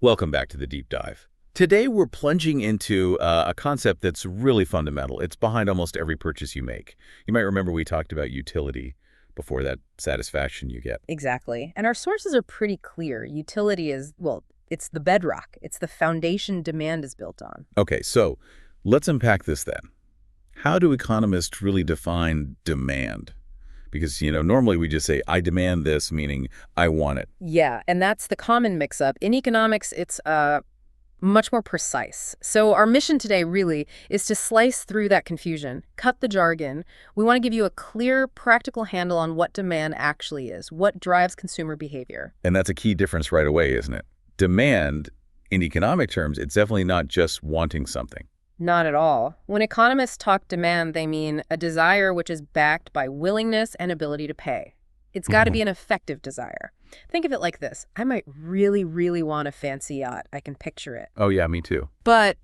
Welcome back to the Deep Dive. Today, we're plunging into a concept that's really fundamental. It's behind almost every purchase you make. You might remember we talked about utility before, that satisfaction you get. Exactly. And our sources are pretty clear. Utility is, well, it's the bedrock. It's the foundation demand is built on. Okay, so let's unpack this then. How do economists really define demand? Because, normally we just say, I demand this, meaning I want it. Yeah, and that's the common mix-up. In economics, it's much more precise. So our mission today really is to slice through that confusion, cut the jargon. We want to give you a clear, practical handle on what demand actually is, what drives consumer behavior. And that's a key difference right away, isn't it? Demand, in economic terms, it's definitely not just wanting something. Not at all. When economists talk demand, they mean a desire which is backed by willingness and ability to pay. It's got to be an effective desire. Think of it like this. I might really, really want a fancy yacht. I can picture it. Oh, yeah, me too. But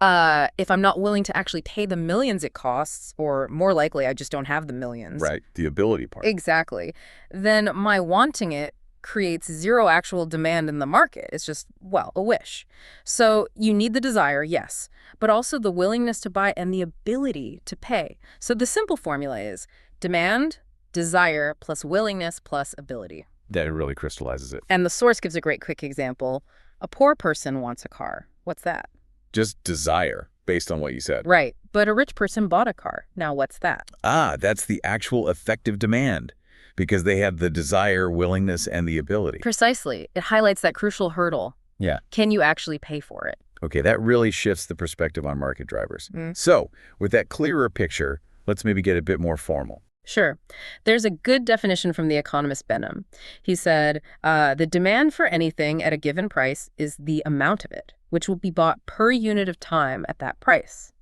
if I'm not willing to actually pay the millions it costs, or more likely, I just don't have the millions. Right, the ability part. Exactly. Then my wanting it creates zero actual demand in the market. It's just, well, a wish. So you need the desire, yes, but also the willingness to buy and the ability to pay. So the simple formula is demand, desire, plus willingness, plus ability. That really crystallizes it. And the source gives a great quick example. A poor person wants a car. What's that? Just desire, based on what you said. Right. But a rich person bought a car. Now what's that? Ah, that's the actual effective demand, because they have the desire, willingness, and the ability. Precisely. It highlights that crucial hurdle. Yeah. Can you actually pay for it? Okay, that really shifts the perspective on market drivers. So, with that clearer picture, let's maybe get a bit more formal. Sure. There's a good definition from the economist Benham. He said, the demand for anything at a given price is the amount of it, which will be bought per unit of time at that price.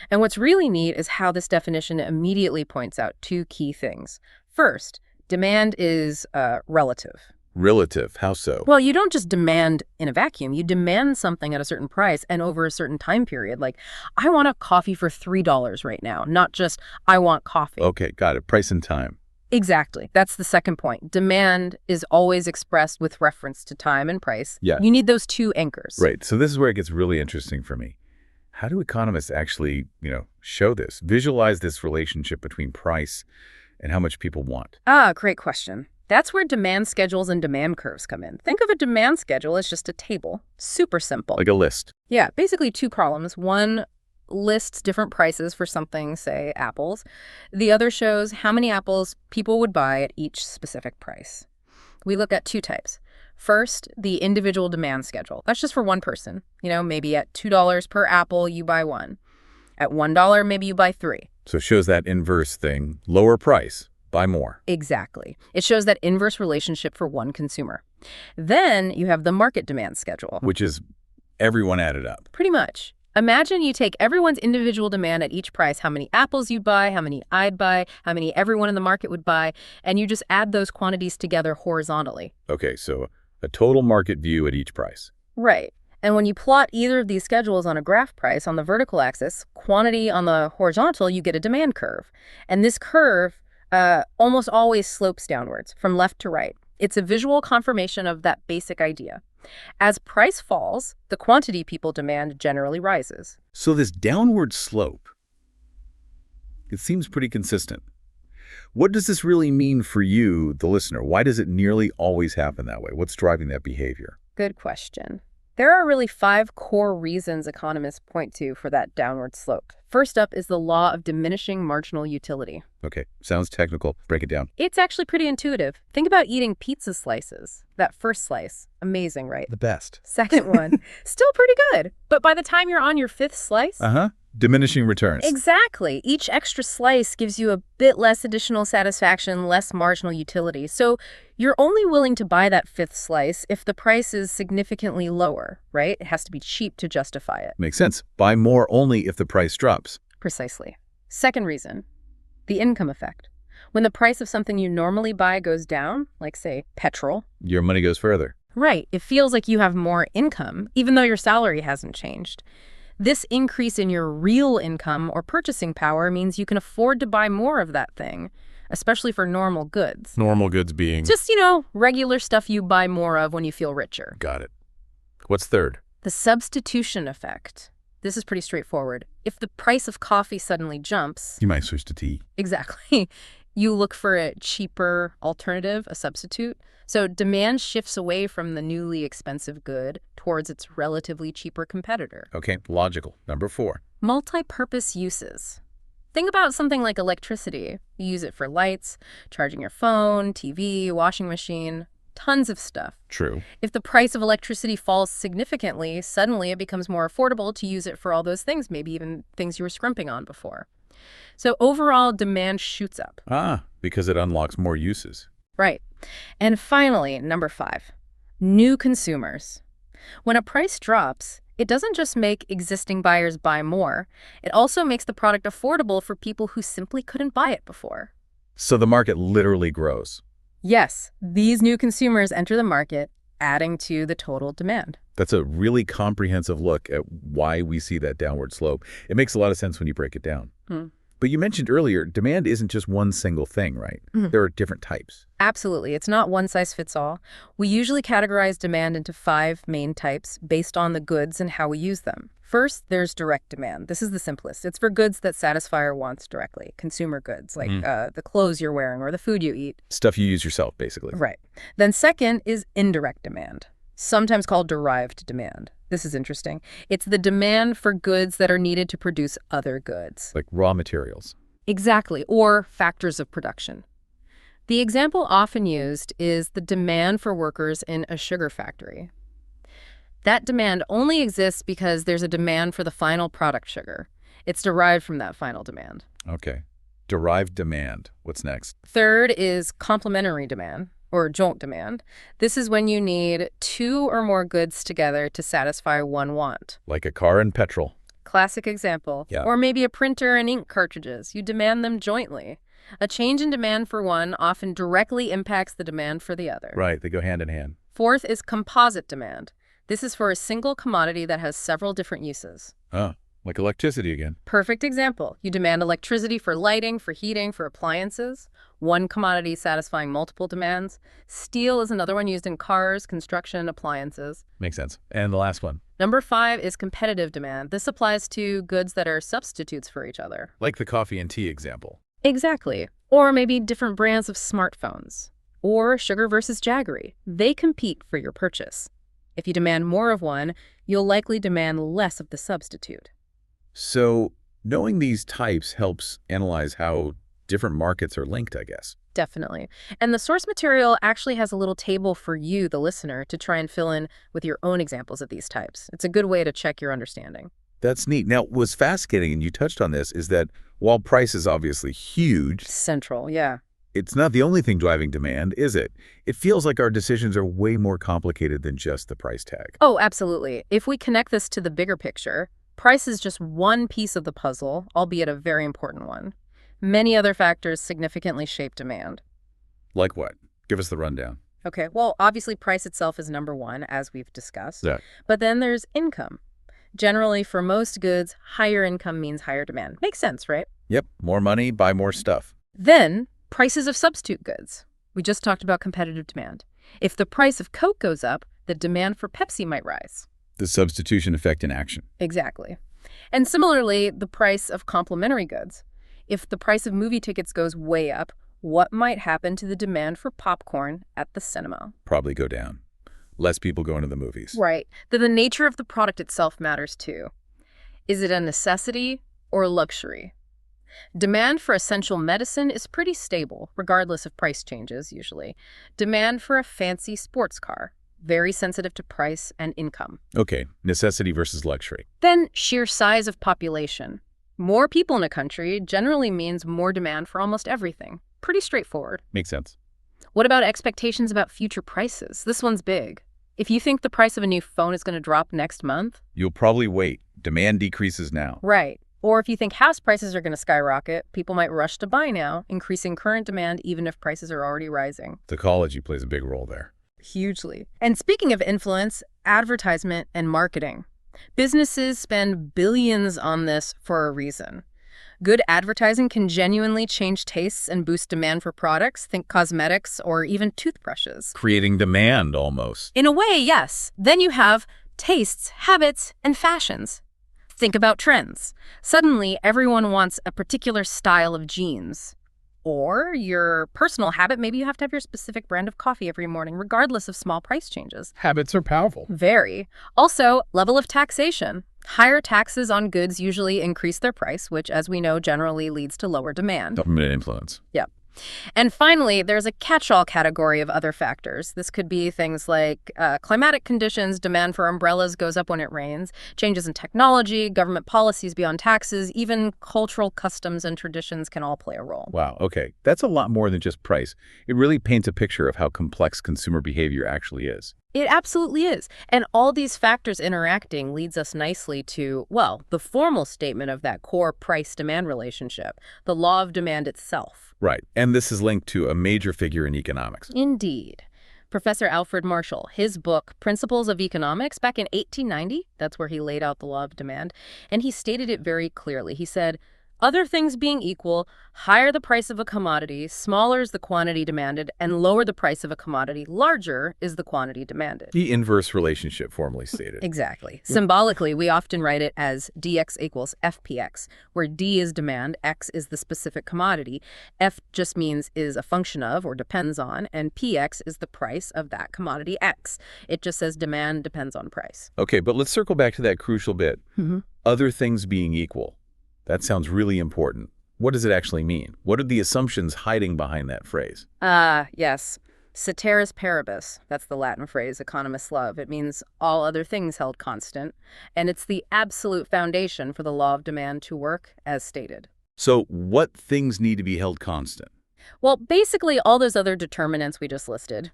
And what's really neat is how this definition immediately points out two key things. First, demand is relative. Relative, how so? Well, you don't just demand in a vacuum. You demand something at a certain price and over a certain time period. Like, I want a coffee for $3 right now, not just, I want coffee. Okay, got it. Price and time. Exactly. That's the second point. Demand is always expressed with reference to time and price. Yeah. You need those two anchors. Right. So this is where it gets really interesting for me. How do economists actually, show this, visualize this relationship between price and how much people want? Great question. That's where demand schedules and demand curves come in. Think of a demand schedule as just a table. Super simple. Like a list. Yeah, basically two columns. One lists different prices for something, say apples. The other shows how many apples people would buy at each specific price. We look at two types. First, the individual demand schedule. That's just for one person. Maybe at $2 per apple, you buy one. At $1, maybe you buy three. So it shows that inverse thing, lower price, buy more. Exactly. It shows that inverse relationship for one consumer. Then you have the market demand schedule. Which is everyone added up. Pretty much. Imagine you take everyone's individual demand at each price, how many apples you'd buy, how many I'd buy, how many everyone in the market would buy, and you just add those quantities together horizontally. Okay, so a total market view at each price. Right. And when you plot either of these schedules on a graph price on the vertical axis, quantity on the horizontal, you get a demand curve. And this curve almost always slopes downwards from left to right. It's a visual confirmation of that basic idea. As price falls, the quantity people demand generally rises. So this downward slope, it seems pretty consistent. What does this really mean for you, the listener? Why does it nearly always happen that way? What's driving that behavior? Good question. There are really 5 core reasons economists point to for that downward slope. First up is the law of diminishing marginal utility. Okay, sounds technical. Break it down. It's actually pretty intuitive. Think about eating pizza slices. That first slice, amazing, right? The best. Second one, still pretty good. But by the time you're on your 5th slice... Diminishing returns. Exactly. Each extra slice gives you a bit less additional satisfaction, less marginal utility. So you're only willing to buy that 5th slice if the price is significantly lower, right? It has to be cheap to justify it. Makes sense. Buy more only if the price drops. Precisely. Second reason, the income effect. When the price of something you normally buy goes down, like, say, petrol. Your money goes further. Right. It feels like you have more income, even though your salary hasn't changed. This increase in your real income or purchasing power means you can afford to buy more of that thing, especially for normal goods. Normal goods being? Just, regular stuff you buy more of when you feel richer. Got it. What's third? The substitution effect. This is pretty straightforward. If the price of coffee suddenly jumps, You might switch to tea. exactly, you look for a cheaper alternative, a substitute. So demand shifts away from the newly expensive good towards its relatively cheaper competitor. Okay, logical. Number 4. Multi-purpose uses. Think about something like electricity. You use it for lights, charging your phone, TV, washing machine, tons of stuff. True. If the price of electricity falls significantly, suddenly it becomes more affordable to use it for all those things, maybe even things you were scrimping on before. So overall, demand shoots up. Because it unlocks more uses. Right. And finally, number 5, new consumers. When a price drops, it doesn't just make existing buyers buy more. It also makes the product affordable for people who simply couldn't buy it before. So the market literally grows. Yes, these new consumers enter the market, adding to the total demand. That's a really comprehensive look at why we see that downward slope. It makes a lot of sense when you break it down. But you mentioned earlier, demand isn't just one single thing, right? There are different types. Absolutely. It's not one size fits all. We usually categorize demand into 5 main types based on the goods and how we use them. First, there's direct demand. This is the simplest. It's for goods that satisfy our wants directly, consumer goods, like the clothes you're wearing or the food you eat. Stuff you use yourself, basically. Right. Then second is indirect demand, sometimes called derived demand. This is interesting. It's the demand for goods that are needed to produce other goods. Like raw materials. Exactly, or factors of production. The example often used is the demand for workers in a sugar factory. That demand only exists because there's a demand for the final product sugar. It's derived from that final demand. Okay. Derived demand. What's next? Third is complementary demand, or joint demand. This is when you need 2 or more goods together to satisfy one want. Like a car and petrol. Classic example. Yeah. Or maybe a printer and ink cartridges. You demand them jointly. A change in demand for one often directly impacts the demand for the other. Right, they go hand in hand. Fourth is composite demand. This is for a single commodity that has several different uses. Like electricity again. Perfect example. You demand electricity for lighting, for heating, for appliances. One commodity satisfying multiple demands. Steel is another one used in cars, construction, appliances. Makes sense. And the last one. Number 5 is competitive demand. This applies to goods that are substitutes for each other. Like the coffee and tea example. Exactly. Or maybe different brands of smartphones. Or sugar versus jaggery. They compete for your purchase. If you demand more of one, you'll likely demand less of the substitute. So knowing these types helps analyze how different markets are linked, I guess. Definitely. And the source material actually has a little table for you, the listener, to try and fill in with your own examples of these types. It's a good way to check your understanding. That's neat. Now, what's fascinating, and you touched on this, is that while price is obviously huge, Central, yeah. it's not the only thing driving demand, is it? It feels like our decisions are way more complicated than just the price tag. Oh, absolutely. If we connect this to the bigger picture, price is just one piece of the puzzle, albeit a very important one. Many other factors significantly shape demand. Like what? Give us the rundown. Okay, well, obviously price itself is number 1, as we've discussed. Yeah. But then there's income. Generally, for most goods, higher income means higher demand. Makes sense, right? Yep. More money, buy more stuff. Then, prices of substitute goods. We just talked about competitive demand. If the price of Coke goes up, the demand for Pepsi might rise. The substitution effect in action. Exactly. And similarly, the price of complementary goods. If the price of movie tickets goes way up, what might happen to the demand for popcorn at the cinema? Probably go down. Less people go into the movies. Right. Then the nature of the product itself matters too. Is it a necessity or a luxury? Demand for essential medicine is pretty stable, regardless of price changes, usually. Demand for a fancy sports car, very sensitive to price and income. Okay, necessity versus luxury. Then sheer size of population. More people in a country generally means more demand for almost everything. Pretty straightforward. Makes sense. What about expectations about future prices? This one's big. If you think the price of a new phone is going to drop next month, You'll probably wait. Demand decreases now. right. Or if you think house prices are going to skyrocket, people might rush to buy now, increasing current demand even if prices are already rising. Psychology plays a big role there. Hugely. And speaking of influence, advertisement and marketing. Businesses spend billions on this for a reason. Good advertising can genuinely change tastes and boost demand for products, think cosmetics or even toothbrushes. Creating demand, almost. In a way, yes. Then you have tastes, habits, and fashions. Think about trends. Suddenly, everyone wants a particular style of jeans. Or your personal habit, maybe you have to have your specific brand of coffee every morning, regardless of small price changes. Habits are powerful. Very. Also, level of taxation. Higher taxes on goods usually increase their price, which, as we know, generally leads to lower demand. Government influence. Yep. And finally, there's a catch-all category of other factors. This could be things like climatic conditions, demand for umbrellas goes up when it rains, changes in technology, government policies beyond taxes, even cultural customs and traditions can all play a role. Wow, okay. That's a lot more than just price. It really paints a picture of how complex consumer behavior actually is. It absolutely is. And all these factors interacting leads us nicely to, well, the formal statement of that core price-demand relationship, the law of demand itself. Right, and this is linked to a major figure in economics. Indeed. Professor Alfred Marshall, his book, Principles of Economics, back in 1890, that's where he laid out the law of demand, and he stated it very clearly. He said, other things being equal, higher the price of a commodity, smaller is the quantity demanded, and lower the price of a commodity, larger is the quantity demanded. The inverse relationship formally stated. Exactly. Symbolically, we often write it as dx equals fpx, where d is demand, x is the specific commodity, f just means is a function of or depends on, and px is the price of that commodity x. It just says demand depends on price. Okay, but let's circle back to that crucial bit. Other things being equal. That sounds really important. What does it actually mean? What are the assumptions hiding behind that phrase? Yes. Ceteris paribus, that's the Latin phrase economists love. It means all other things held constant, and it's the absolute foundation for the law of demand to work as stated. So what things need to be held constant? Well, basically all those other determinants we just listed.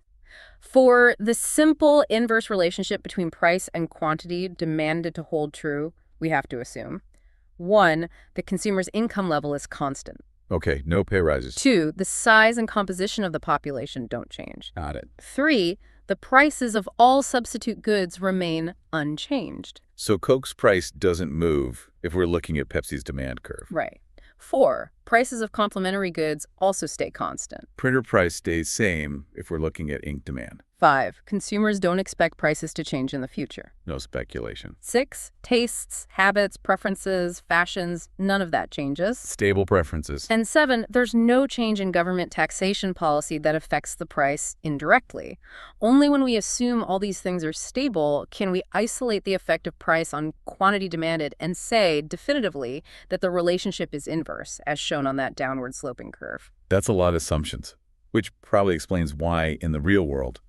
For the simple inverse relationship between price and quantity demanded to hold true, we have to assume 1, the consumer's income level is constant. Okay, no pay rises. 2, the size and composition of the population don't change. Got it. 3, the prices of all substitute goods remain unchanged. So Coke's price doesn't move if we're looking at Pepsi's demand curve. Right. 4, prices of complementary goods also stay constant. Printer price stays same if we're looking at ink demand. 5, consumers don't expect prices to change in the future. No speculation. 6, tastes, habits, preferences, fashions, none of that changes. Stable preferences. And 7, there's no change in government taxation policy that affects the price indirectly. Only when we assume all these things are stable can we isolate the effect of price on quantity demanded and say definitively that the relationship is inverse, as shown on that downward sloping curve. That's a lot of assumptions, which probably explains why in the real world,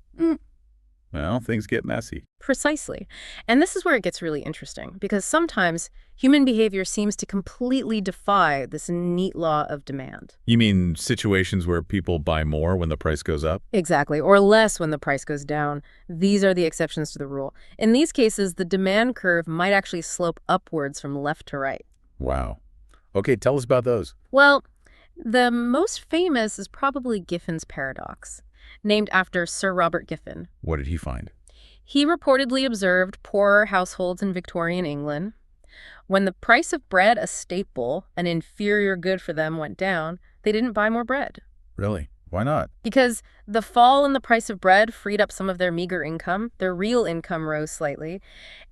well, things get messy. Precisely. And this is where it gets really interesting, because sometimes human behavior seems to completely defy this neat law of demand. You mean situations where people buy more when the price goes up? Exactly, or less when the price goes down. These are the exceptions to the rule. In these cases, the demand curve might actually slope upwards from left to right. Wow. Okay, tell us about those. Well, the most famous is probably Giffen's paradox, named after Sir Robert Giffen. What did he find? He reportedly observed poorer households in Victorian England. When the price of bread, a staple, an inferior good for them, went down, they didn't buy more bread. Really? Why not? Because the fall in the price of bread freed up some of their meager income, their real income rose slightly,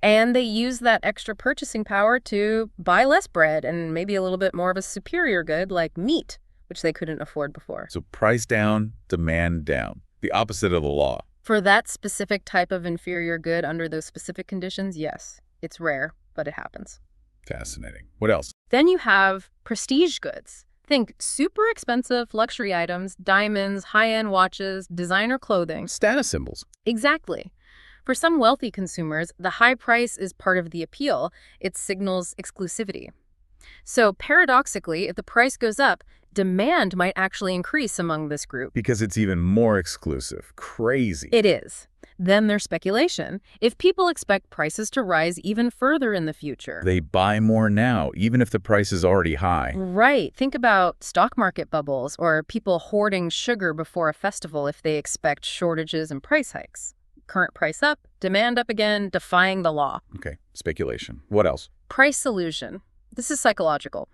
and they used that extra purchasing power to buy less bread and maybe a little bit more of a superior good like meat, which they couldn't afford before. So price down, demand down. The opposite of the law. For that specific type of inferior good under those specific conditions, yes. It's rare, but it happens. Fascinating. What else? Then you have prestige goods. Think super expensive luxury items, diamonds, high-end watches, designer clothing. Status symbols. Exactly. For some wealthy consumers, the high price is part of the appeal. It signals exclusivity. So paradoxically, if the price goes up, demand might actually increase among this group. Because it's even more exclusive. Crazy. It is. Then there's speculation. If people expect prices to rise even further in the future. They buy more now, even if the price is already high. Right. Think about stock market bubbles or people hoarding sugar before a festival if they expect shortages and price hikes. Current price up, demand up again, defying the law. Okay, speculation. What else? Price illusion. This is psychological.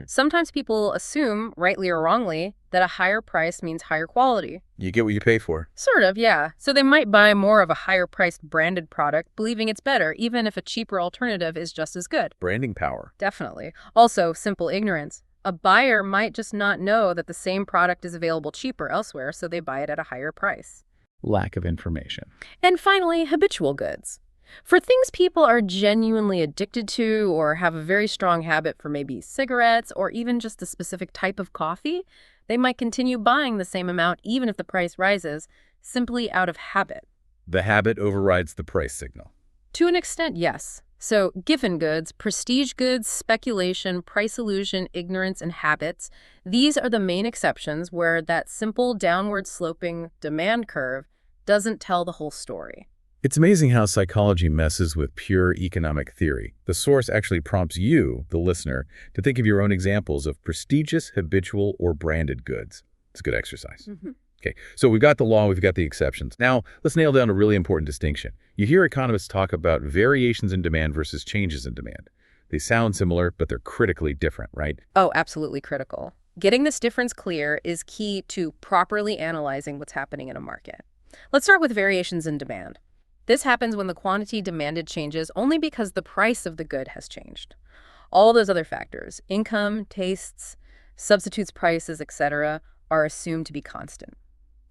Sometimes people assume, rightly or wrongly, that a higher price means higher quality. You get what you pay for. Sort of, yeah. So they might buy more of a higher-priced branded product, believing it's better, even if a cheaper alternative is just as good. Branding power. Definitely. Also, simple ignorance. A buyer might just not know that the same product is available cheaper elsewhere, so they buy it at a higher price. Lack of information. And finally, habitual goods. For things people are genuinely addicted to or have a very strong habit for, maybe cigarettes or even just a specific type of coffee, they might continue buying the same amount even if the price rises, simply out of habit. The habit overrides the price signal. To an extent, yes. So Giffen goods, prestige goods, speculation, price illusion, ignorance, and habits, these are the main exceptions where that simple downward sloping demand curve doesn't tell the whole story. It's amazing how psychology messes with pure economic theory. The source actually prompts you, the listener, to think of your own examples of prestigious, habitual, or branded goods. It's a good exercise. Okay, so we've got the law, we've got the exceptions. Now, let's nail down a really important distinction. You hear economists talk about variations in demand versus changes in demand. They sound similar, but they're critically different, right? Oh, absolutely critical. Getting this difference clear is key to properly analyzing what's happening in a market. Let's start with variations in demand. This happens when the quantity demanded changes only because the price of the good has changed. All those other factors, income, tastes, substitutes prices, etc., are assumed to be constant.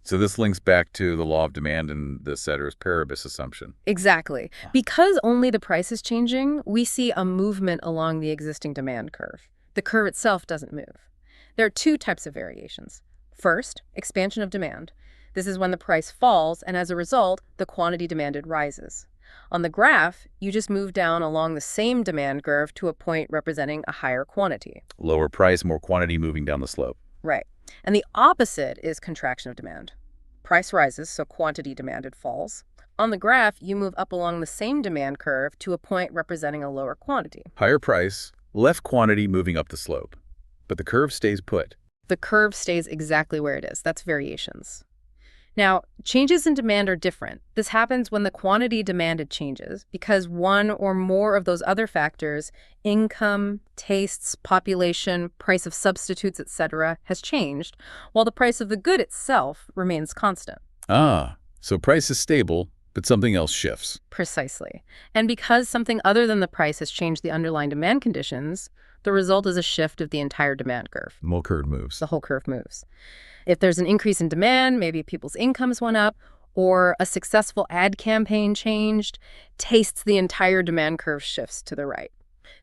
So this links back to the law of demand and the ceteris paribus assumption. Exactly. Because only the price is changing, we see a movement along the existing demand curve. The curve itself doesn't move. There are two types of variations. First, expansion of demand. This is when the price falls, and as a result, the quantity demanded rises. On the graph, you just move down along the same demand curve to a point representing a higher quantity. Lower price, more quantity moving down the slope. Right. And the opposite is contraction of demand. Price rises, so quantity demanded falls. On the graph, you move up along the same demand curve to a point representing a lower quantity. Higher price, less quantity moving up the slope. But the curve stays put. The curve stays exactly where it is. That's variations. Now, changes in demand are different. This happens when the quantity demanded changes because one or more of those other factors, income, tastes, population, price of substitutes, etc., has changed, while the price of the good itself remains constant. Ah, so price is stable, but something else shifts. Precisely. And because something other than the price has changed the underlying demand conditions, the result is a shift of the entire demand curve. The whole curve moves. The whole curve moves. If there's an increase in demand, maybe people's incomes went up, or a successful ad campaign changed, tastes, the entire demand curve shifts to the right.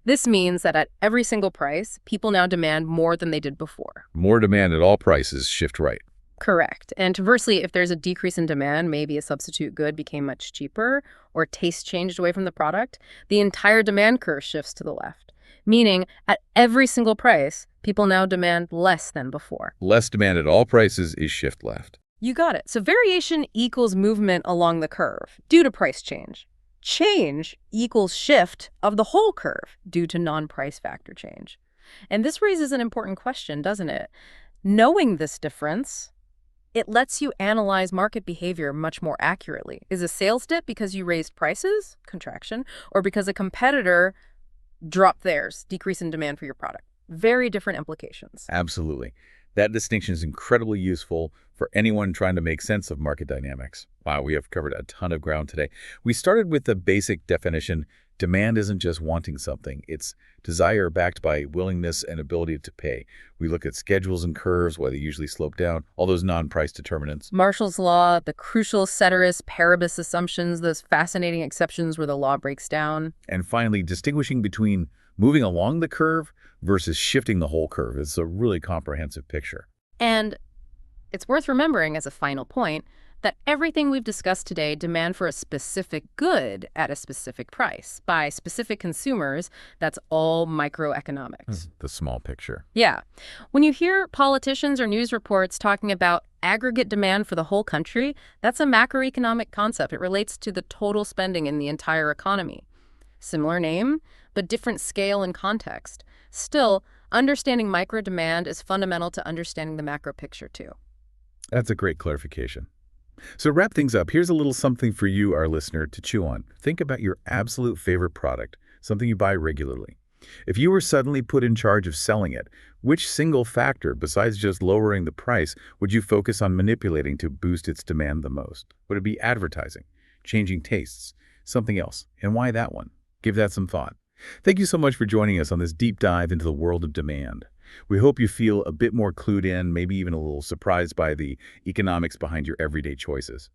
This means that at every single price, people now demand more than they did before. More demand at all prices shift right. Correct. And conversely, if there's a decrease in demand, maybe a substitute good became much cheaper, or taste changed away from the product, the entire demand curve shifts to the left. Meaning, at every single price, people now demand less than before. Less demand at all prices is shift left. You got it. So variation equals movement along the curve due to price change. Change equals shift of the whole curve due to non-price factor change. And this raises an important question, doesn't it? Knowing this difference, it lets you analyze market behavior much more accurately. Is a sales dip because you raised prices, contraction, or because a competitor dropped theirs, decrease in demand for your product? Very different implications. Absolutely. That distinction is incredibly useful for anyone trying to make sense of market dynamics. Wow, we have covered a ton of ground today. We started with the basic definition. Demand isn't just wanting something. It's desire backed by willingness and ability to pay. We look at schedules and curves, why they usually slope down, all those non-price determinants. Marshall's law, the crucial ceteris paribus assumptions, those fascinating exceptions where the law breaks down. And finally, distinguishing between moving along the curve versus shifting the whole curve. It's a really comprehensive picture. And it's worth remembering as a final point that everything we've discussed today, demand for a specific good at a specific price by specific consumers, that's all microeconomics. The small picture. Yeah. When you hear politicians or news reports talking about aggregate demand for the whole country, that's a macroeconomic concept. It relates to the total spending in the entire economy. Similar name, but different scale and context. Still, understanding micro demand is fundamental to understanding the macro picture too. That's a great clarification. So to wrap things up, here's a little something for you, our listener, to chew on. Think about your absolute favorite product, something you buy regularly. If you were suddenly put in charge of selling it, which single factor, besides just lowering the price, would you focus on manipulating to boost its demand the most? Would it be advertising, changing tastes, something else? And why that one? Give that some thought. Thank you so much for joining us on this deep dive into the world of demand. We hope you feel a bit more clued in, maybe even a little surprised by the economics behind your everyday choices.